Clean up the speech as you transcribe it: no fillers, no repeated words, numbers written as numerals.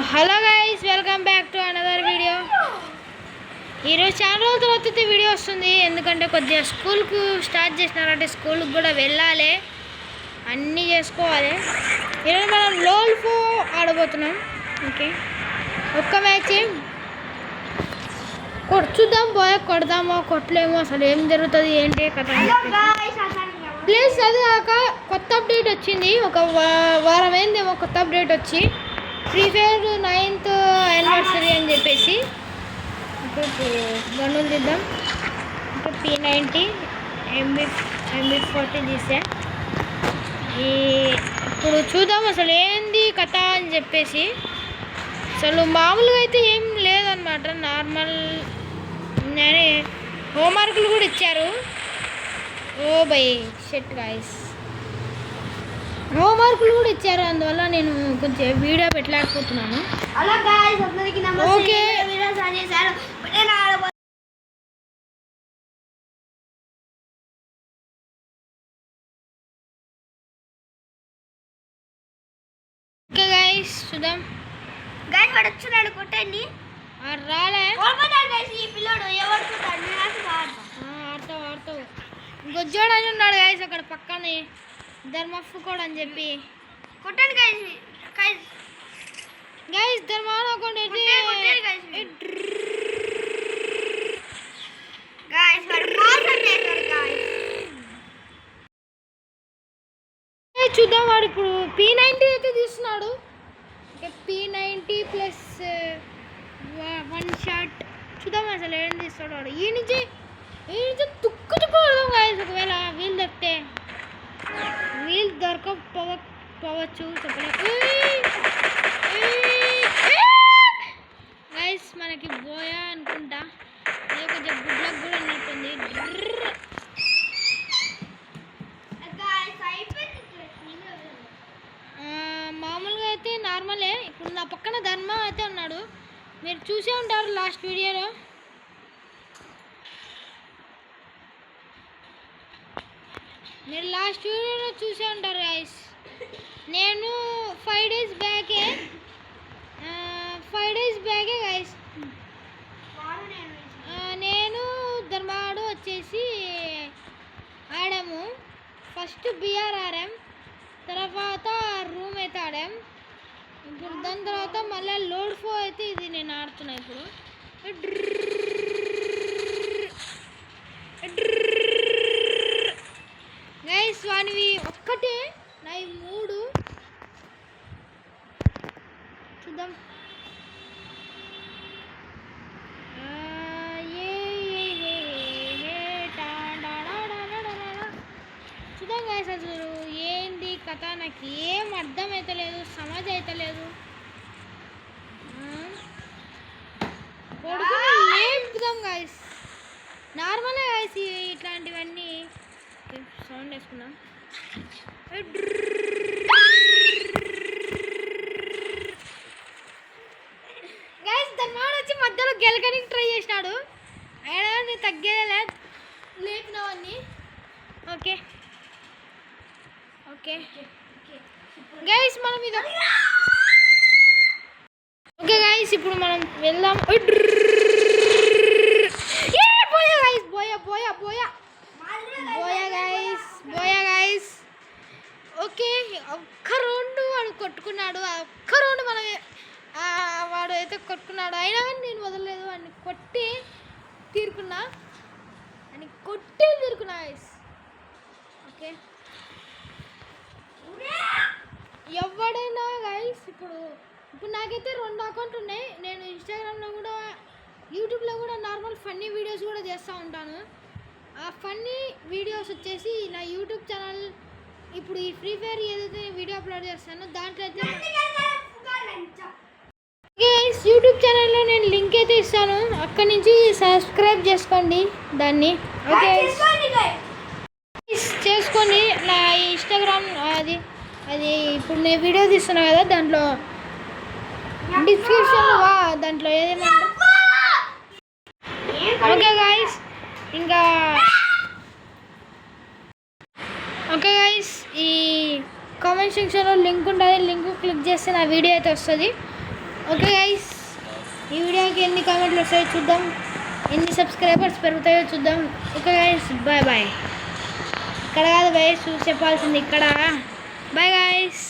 Hello guys, welcome back to another video. ఈరోజు చాలా రోజుల తర్వాత వీడియో వస్తుంది. ఎందుకంటే కొద్దిగా స్కూల్కు స్టార్ట్ చేసినారంటే స్కూల్కి కూడా వెళ్ళాలి, అన్నీ చేసుకోవాలి. ఈరోజు మనం లోల్ఫో ఆడబోతున్నాం. ఓకే, ఒక్క మ్యాచ్ చూద్దాం, పోయా కొడదామో కొట్టలేమో, అసలు ఏం జరుగుతుంది ఏంటి కథ. ప్లీజ్ అది కాక కొత్త అప్డేట్ వచ్చింది, ఒక వారం అయిందేమో కొత్త అప్డేట్ వచ్చి, ఫ్రీ ఫైర్ 9th యానివర్సరీ అని చెప్పేసి. గన్నులు తీద్దాం. P90 MB40 తీసా. ఇప్పుడు చూద్దాం అసలు ఏంది కథ అని చెప్పేసి. అసలు మామూలుగా అయితే ఏం లేదన్నమాట, నార్మల్. నేనే హోంవర్క్లు కూడా ఇచ్చారు. ఓ బై షెట్ గాయ్స్, హోంవర్క్లు కూడా ఇచ్చారు, అందువల్ల నేను కొంచెం వీడియో పెట్టలేకపోతున్నాను. ఓకే, ఓకే గాయ్స్ చూద్దాం. గాయ్స్ వాడు వచ్చాడు, కొట్టండి. రాలే పిల్లోడు ఆడతావు గొజ్జోడు అని ఉన్నాడు గాయస్ అక్కడ పక్కనే, ధర్మఫ్కోడ్ అని చెప్పి. కొట్టండి గాయ్స్. గాయస్ ధర్మాన చూద్దాం. వాడు ఇప్పుడు P90 అయితే తీస్తున్నాడు. P90 plus 1 shot. చూద్దాం అసలు ఏం తీస్తాడు వాడు. ఈ నుంచి తుక్కు కొడదాం గాయస్. ఒకవేళ వీలు దొరికితే, వీలు దొరకపోవచ్చు చెప్పలేదు గైస్. మనకి బోయా అనుకుంటా, ఇది కొంచెం గుడ్లకు కూడా ఉన్నట్టుంది. మామూలుగా అయితే నార్మలే. ఇప్పుడు నా పక్కన ధర్మ అయితే ఉన్నాడు, మీరు చూసే ఉంటారు లాస్ట్ వీడియోలో. చూసే ఉంటారు గైస్. నేను 5 days బ్యాకే గైస్, నేను ధర్మాడు వచ్చేసి ఆడాము. ఫస్ట్ బిఆర్ ఆడాం, తర్వాత రూమ్ అయితే ఆడాం. ఇప్పుడు దాని తర్వాత మళ్ళీ లోల్ఫో అయితే ఇది నేను ఆడుతున్నా ఇప్పుడు. గైస్ వానివి ఒక్కటే, నావి 3. చూద్దాం. చూద్దాం గైస్ అసలు ఏంది కథ, నాకు ఏం అర్థం అవుతలేదు, సమాజ్ అవుతలేదు. లేపుదాం గైస్, నార్మలే గైస్ ఇట్లాంటివన్నీ. సౌండ్ వేసుకున్నాం. గైస్ ధర్మాడు వచ్చి మధ్యలో గెలకనికి ట్రై చేసినాడు, అయినా నేను తగ్గేలే, లేపినవన్నీ. ఓకే గైస్ మనం ఇది. ఓకే గైస్ ఇప్పుడు మనం వెళ్దాం. Buoy guys. ఓకే, ఒక్క రౌండ్ వాడు కొట్టుకున్నాడు. ఒక్క రౌండ్ వాడు అయితే కొట్టుకున్నాడు, అయినా కానీ నేను వదలలేదు. వాడిని కొట్టి తీరుకున్నా గైస్. ఓకే, ఎవడైనా గైస్ ఇప్పుడు నాకైతే 2 అకౌంట్లు ఉన్నాయి. నేను ఇన్స్టాగ్రామ్లో కూడా, యూట్యూబ్లో కూడా నార్మల్ ఫన్నీ వీడియోస్ కూడా చేస్తూ ఉంటాను. ఆ ఫన్నీ వీడియోస్ వచ్చేసి నా యూట్యూబ్ ఛానల్, ఇప్పుడు ఈ ఫ్రీ ఫైర్ ఏదైతే వీడియో అప్లోడ్ చేస్తానో దాంట్లో అయితే యూట్యూబ్ ఛానల్లో నేను లింక్ అయితే ఇస్తాను, అక్కడి నుంచి సబ్స్క్రైబ్ చేసుకోండి దాన్ని. ఓకే చేసుకొని నా ఇన్స్టాగ్రామ్ అది ఇప్పుడు నేను వీడియో తీస్తున్నా కదా, దాంట్లో డిస్క్రిప్షన్లో దాంట్లో ఏదైనా. ఓకే గాయస్, ఇంకా ఓకే గైస్, ఈ కామెంట్ సెక్షన్లో లింక్ ఉంటుంది, లింక్ క్లిక్ చేస్తే నా వీడియో అయితే వస్తుంది. ఓకే గైస్, ఈ వీడియోకి ఎన్ని కామెంట్లు వస్తాయో చూద్దాం, ఎన్ని సబ్స్క్రైబర్స్ పెరుగుతాయో చూద్దాం. Okay guys, bye bye. ఇక్కడ కాదు గైస్ చెప్పాల్సింది, ఇక్కడ. Bye guys.